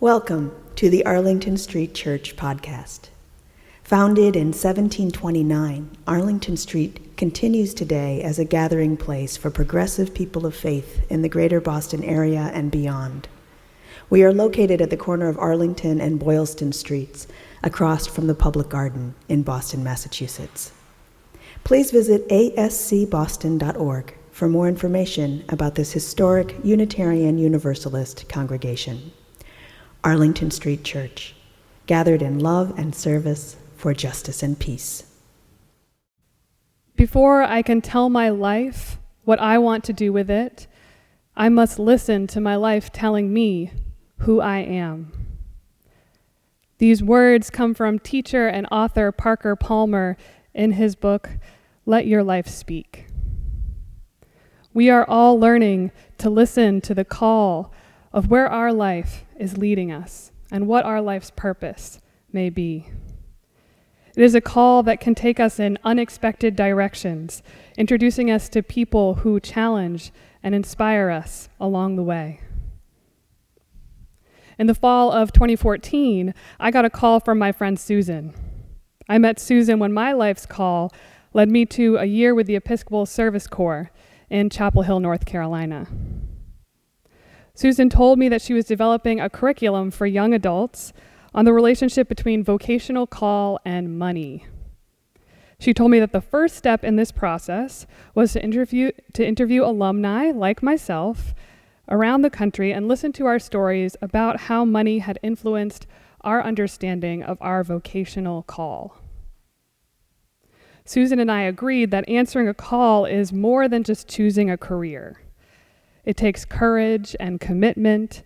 Welcome to the Arlington Street Church podcast. Founded in 1729, Arlington Street continues today as a gathering place for progressive people of faith in the greater Boston area and beyond. We are located at the corner of Arlington and Boylston Streets, across from the Public Garden in Boston, Massachusetts. Please visit ascboston.org for more information about this historic Unitarian Universalist congregation. Arlington Street Church, gathered in love and service for justice and peace. Before I can tell my life what I want to do with it, I must listen to my life telling me who I am. These words come from teacher and author Parker Palmer in his book, Let Your Life Speak. We are all learning to listen to the call of where our life is leading us and what our life's purpose may be. It is a call that can take us in unexpected directions, introducing us to people who challenge and inspire us along the way. In the fall of 2014, I got a call from my friend Susan. I met Susan when my life's call led me to a year with the Episcopal Service Corps in Chapel Hill, North Carolina. Susan told me that she was developing a curriculum for young adults on the relationship between vocational call and money. She told me that the first step in this process was to interview alumni like myself around the country and listen to our stories about how money had influenced our understanding of our vocational call. Susan and I agreed that answering a call is more than just choosing a career. It takes courage and commitment.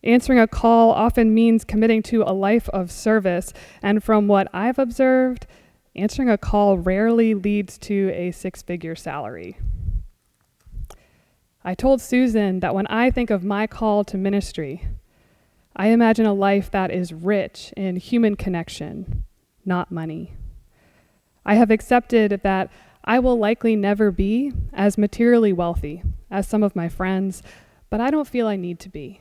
Answering a call often means committing to a life of service, and from what I've observed, answering a call rarely leads to a six-figure salary. I told Susan that when I think of my call to ministry, I imagine a life that is rich in human connection, not money. I have accepted that I will likely never be as materially wealthy as some of my friends, but I don't feel I need to be.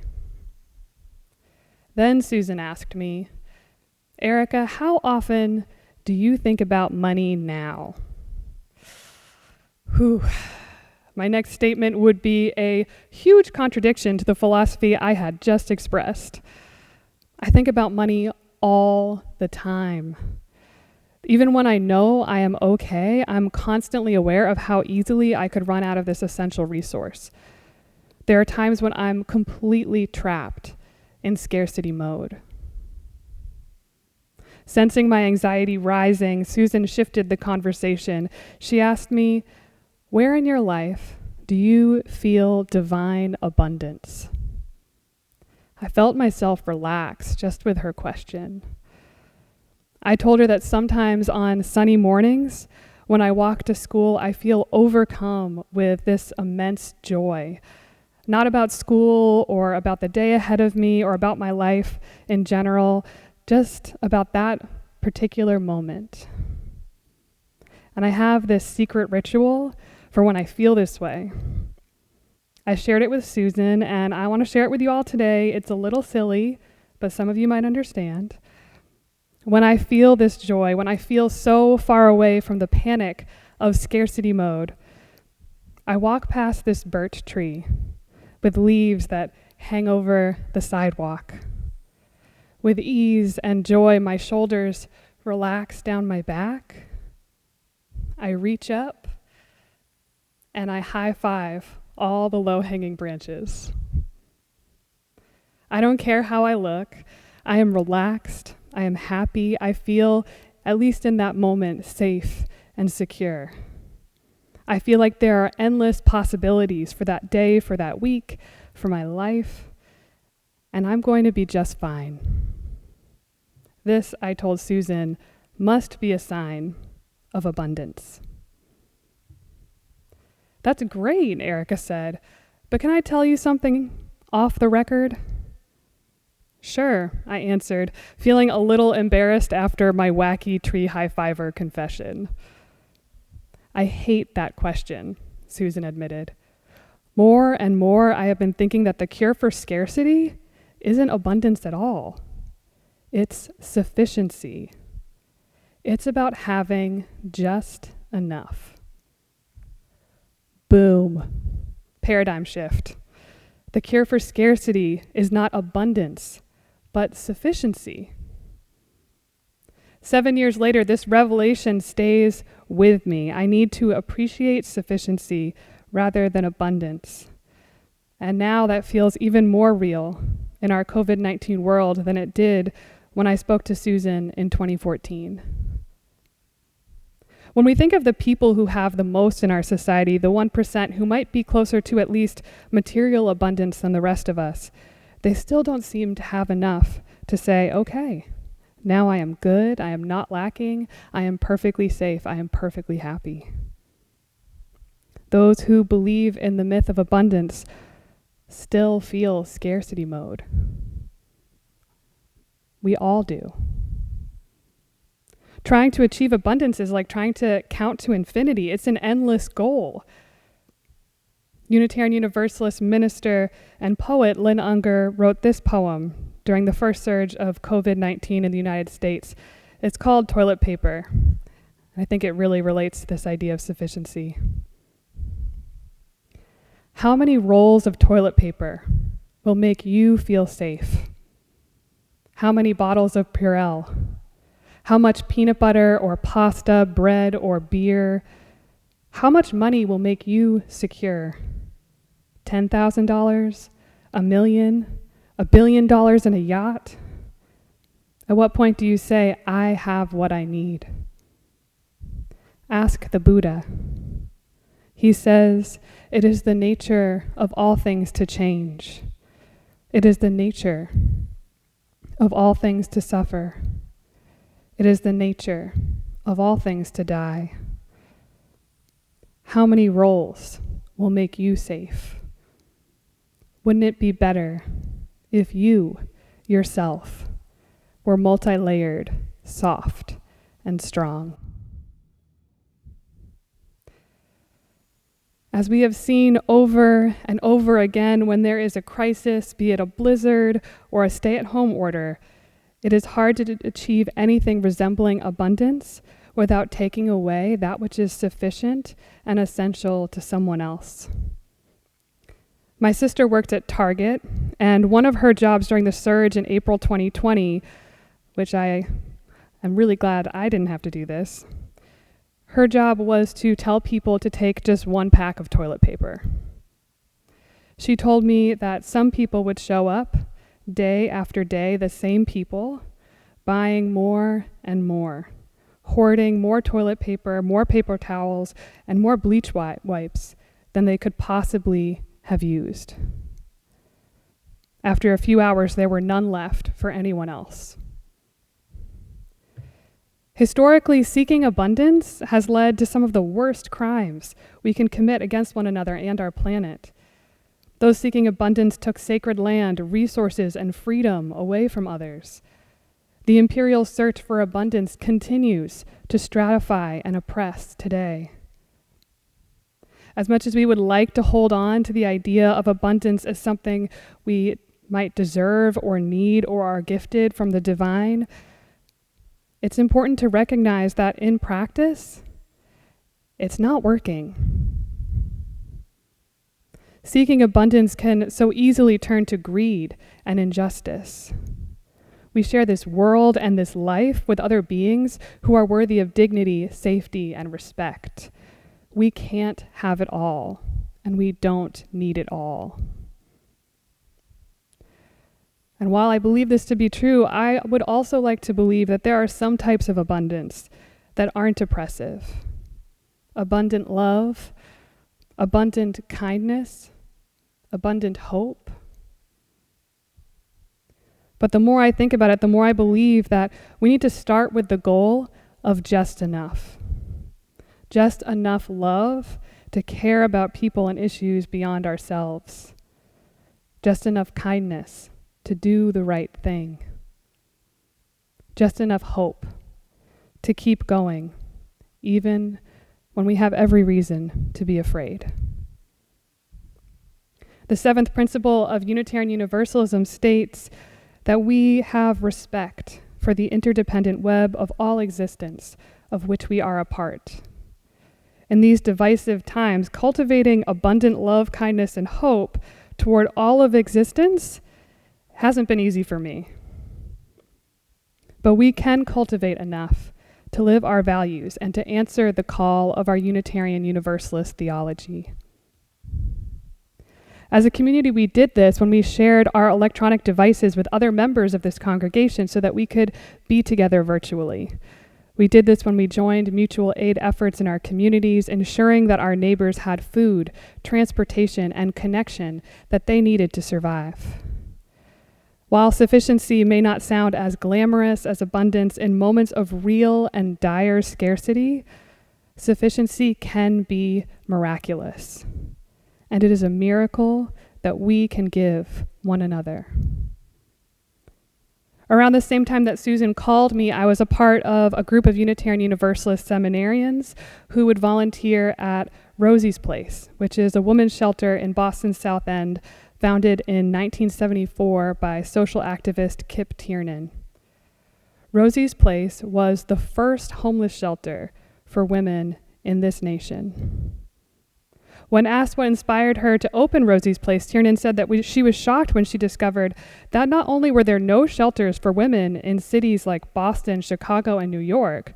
Then Susan asked me, Erica, how often do you think about money now? Whew. My next statement would be a huge contradiction to the philosophy I had just expressed. I think about money all the time. Even when I know I am okay, I'm constantly aware of how easily I could run out of this essential resource. There are times when I'm completely trapped in scarcity mode. Sensing my anxiety rising, Susan shifted the conversation. She asked me, where in your life do you feel divine abundance? I felt myself relax just with her question. I told her that sometimes on sunny mornings, when I walk to school, I feel overcome with this immense joy. Not about school or about the day ahead of me or about my life in general, just about that particular moment. And I have this secret ritual for when I feel this way. I shared it with Susan, and I want to share it with you all today. It's a little silly, but some of you might understand. When I feel this joy, when I feel so far away from the panic of scarcity mode, I walk past this birch tree with leaves that hang over the sidewalk. With ease and joy, my shoulders relax down my back. I reach up and I high-five all the low-hanging branches. I don't care how I look. I am relaxed. I am happy. I feel, at least in that moment, safe and secure. I feel like there are endless possibilities for that day, for that week, for my life, and I'm going to be just fine. This, I told Susan, must be a sign of abundance. That's great, Erica said, but can I tell you something off the record? Sure, I answered, feeling a little embarrassed after my wacky tree high-fiver confession. I hate that question, Susan admitted. More and more, I have been thinking that the cure for scarcity isn't abundance at all. It's sufficiency. It's about having just enough. Boom. Paradigm shift. The cure for scarcity is not abundance, but sufficiency. 7 years later, this revelation stays with me. I need to appreciate sufficiency rather than abundance. And now that feels even more real in our COVID-19 world than it did when I spoke to Susan in 2014. When we think of the people who have the most in our society, the 1% who might be closer to at least material abundance than the rest of us, they still don't seem to have enough to say, okay, now I am good, I am not lacking, I am perfectly safe, I am perfectly happy. Those who believe in the myth of abundance still feel scarcity mode. We all do. Trying to achieve abundance is like trying to count to infinity. It's an endless goal. Unitarian Universalist minister and poet Lynn Unger wrote this poem during the first surge of COVID-19 in the United States. It's called Toilet Paper. I think it really relates to this idea of sufficiency. How many rolls of toilet paper will make you feel safe? How many bottles of Purell? How much peanut butter or pasta, bread or beer? How much money will make you secure? $10,000? $1 million? $1 billion in a yacht? At what point do you say, I have what I need? Ask the Buddha. He says, it is the nature of all things to change. It is the nature of all things to suffer. It is the nature of all things to die. How many rolls will make you safe? Wouldn't it be better if you, yourself, were multi-layered, soft, and strong? As we have seen over and over again, when there is a crisis, be it a blizzard or a stay-at-home order, it is hard to achieve anything resembling abundance without taking away that which is sufficient and essential to someone else. My sister worked at Target, and one of her jobs during the surge in April 2020, which I am really glad I didn't have to do this, her job was to tell people to take just one pack of toilet paper. She told me that some people would show up day after day, the same people, buying more and more, hoarding more toilet paper, more paper towels, and more bleach wipes than they could possibly have used. After a few hours, there were none left for anyone else. Historically, seeking abundance has led to some of the worst crimes we can commit against one another and our planet. Those seeking abundance took sacred land, resources, and freedom away from others. The imperial search for abundance continues to stratify and oppress today. As much as we would like to hold on to the idea of abundance as something we might deserve or need or are gifted from the divine, it's important to recognize that in practice, it's not working. Seeking abundance can so easily turn to greed and injustice. We share this world and this life with other beings who are worthy of dignity, safety, and respect. We can't have it all, and we don't need it all. And while I believe this to be true, I would also like to believe that there are some types of abundance that aren't oppressive. Abundant love, abundant kindness, abundant hope. But the more I think about it, the more I believe that we need to start with the goal of just enough. Just enough love to care about people and issues beyond ourselves. Just enough kindness to do the right thing. Just enough hope to keep going, even when we have every reason to be afraid. The seventh principle of Unitarian Universalism states that we have respect for the interdependent web of all existence of which we are a part. In these divisive times, cultivating abundant love, kindness, and hope toward all of existence hasn't been easy for me. But we can cultivate enough to live our values and to answer the call of our Unitarian Universalist theology. As a community, we did this when we shared our electronic devices with other members of this congregation so that we could be together virtually. We did this when we joined mutual aid efforts in our communities, ensuring that our neighbors had food, transportation, and connection that they needed to survive. While sufficiency may not sound as glamorous as abundance in moments of real and dire scarcity, sufficiency can be miraculous. And it is a miracle that we can give one another. Around the same time that Susan called me, I was a part of a group of Unitarian Universalist seminarians who would volunteer at Rosie's Place, which is a women's shelter in Boston's South End, founded in 1974 by social activist Kip Tiernan. Rosie's Place was the first homeless shelter for women in this nation. When asked what inspired her to open Rosie's Place, Tiernan said that she was shocked when she discovered that not only were there no shelters for women in cities like Boston, Chicago, and New York,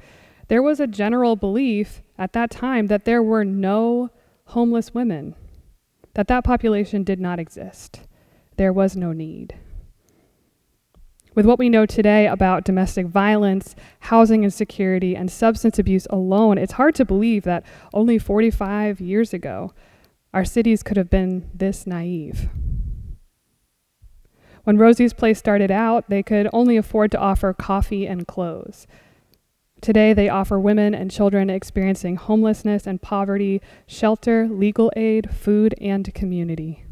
there was a general belief at that time that there were no homeless women, that population did not exist. There was no need. With what we know today about domestic violence, housing insecurity, and substance abuse alone, it's hard to believe that only 45 years ago, our cities could have been this naive. When Rosie's Place started out, they could only afford to offer coffee and clothes. Today, they offer women and children experiencing homelessness and poverty shelter, legal aid, food, and community.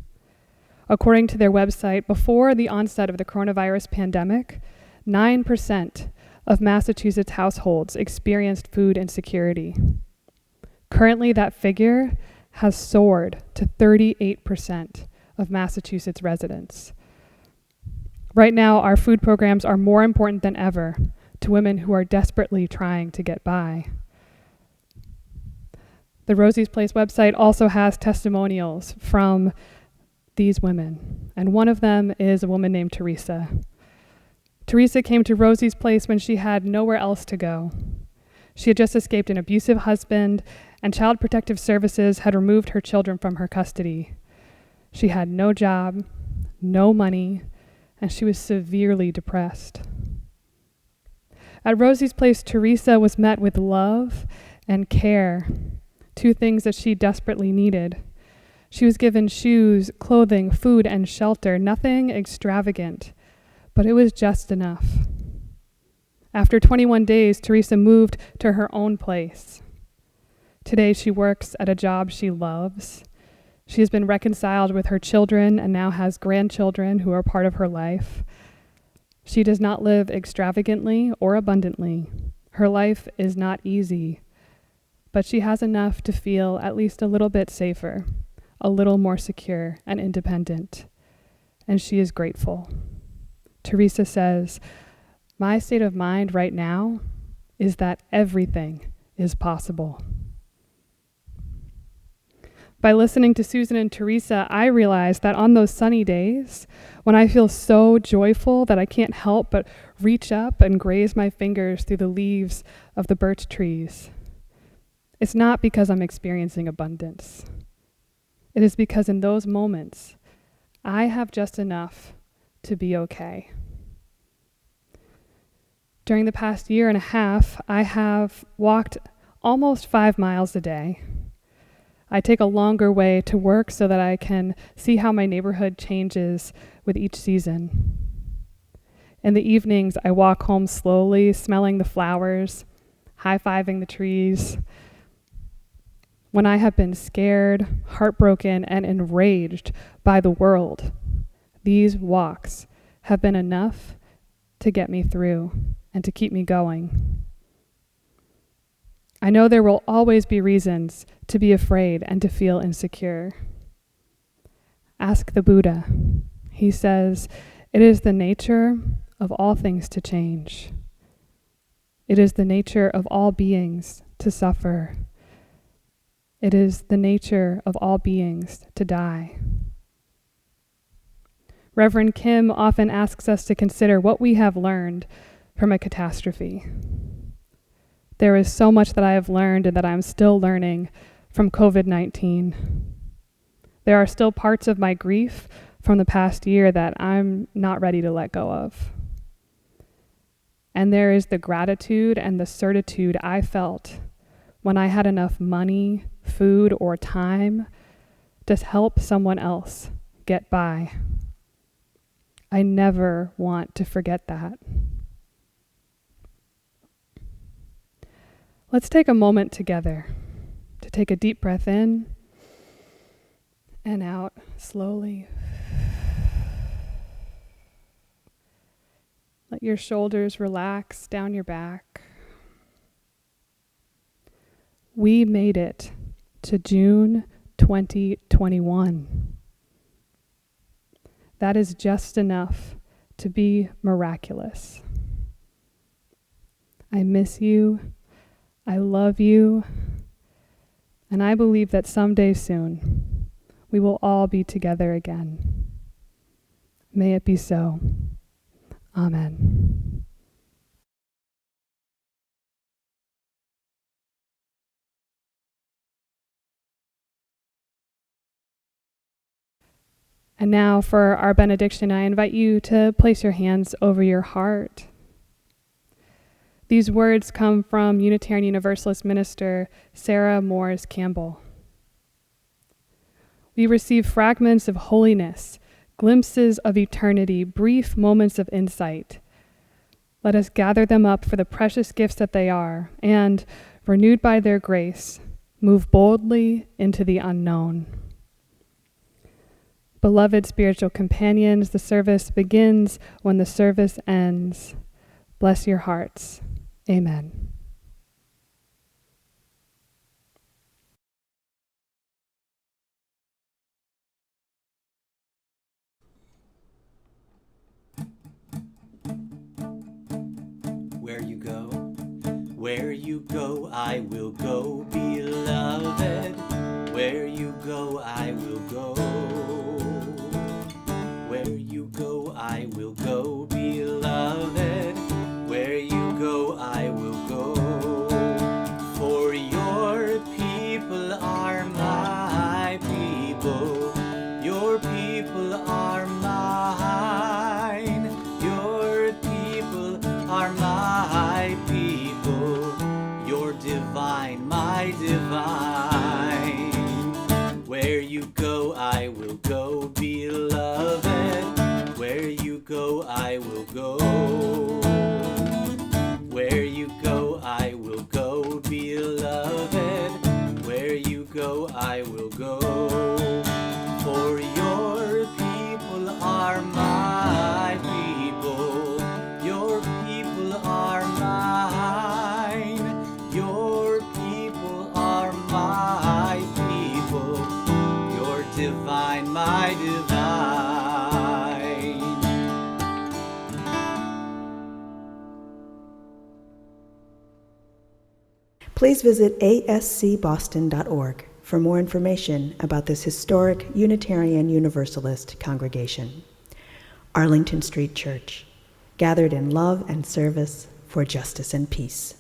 According to their website, before the onset of the coronavirus pandemic, 9% of Massachusetts households experienced food insecurity. Currently, that figure has soared to 38% of Massachusetts residents. Right now, our food programs are more important than ever to women who are desperately trying to get by. The Rosie's Place website also has testimonials from these women, and one of them is a woman named Teresa. Teresa came to Rosie's Place when she had nowhere else to go. She had just escaped an abusive husband, and Child Protective Services had removed her children from her custody. She had no job, no money, and she was severely depressed. At Rosie's Place, Teresa was met with love and care, two things that she desperately needed. She was given shoes, clothing, food, and shelter, nothing extravagant, but it was just enough. After 21 days, Teresa moved to her own place. Today, she works at a job she loves. She has been reconciled with her children and now has grandchildren who are part of her life. She does not live extravagantly or abundantly. Her life is not easy, but she has enough to feel at least a little bit safer, a little more secure and independent, and she is grateful. Teresa says, "My state of mind right now is that everything is possible." By listening to Susan and Teresa, I realized that on those sunny days, when I feel so joyful that I can't help but reach up and graze my fingers through the leaves of the birch trees, it's not because I'm experiencing abundance. It is because in those moments, I have just enough to be okay. During the past year and a half, I have walked almost 5 miles a day. I take a longer way to work so that I can see how my neighborhood changes with each season. In the evenings, I walk home slowly, smelling the flowers, high-fiving the trees. When I have been scared, heartbroken, and enraged by the world, these walks have been enough to get me through and to keep me going. I know there will always be reasons to be afraid and to feel insecure. Ask the Buddha. He says, "It is the nature of all things to change. It is the nature of all beings to suffer. It is the nature of all beings to die." Reverend Kim often asks us to consider what we have learned from a catastrophe. There is so much that I have learned and that I'm still learning from COVID-19. There are still parts of my grief from the past year that I'm not ready to let go of. And there is the gratitude and the certitude I felt when I had enough money, food, or time to help someone else get by. I never want to forget that. Let's take a moment together to take a deep breath in and out slowly. Let your shoulders relax down your back. We made it to June 2021. That is just enough to be miraculous. I miss you. I love you. And I believe that someday soon we will all be together again. May it be so. Amen. And now for our benediction, I invite you to place your hands over your heart. These words come from Unitarian Universalist minister Sarah Moores Campbell. We receive fragments of holiness, glimpses of eternity, brief moments of insight. Let us gather them up for the precious gifts that they are, and, renewed by their grace, move boldly into the unknown. Beloved spiritual companions, the service begins when the service ends. Bless your hearts. Amen. Where you go, I will go, beloved. Where you go, I will go. Where you go, I will go, beloved. Where you go, I will go. For your people are my people. Your people are mine. Your people are my people. You're divine, my divine. Where you go, I will go, beloved. Where you go, I will go. Where you go, I will go, beloved. Where you go, I will go. For your people are my people. Your people are mine. Your people are my people. You're divine, my divine. Please visit ascboston.org for more information about this historic Unitarian Universalist congregation. Arlington Street Church, gathered in love and service for justice and peace.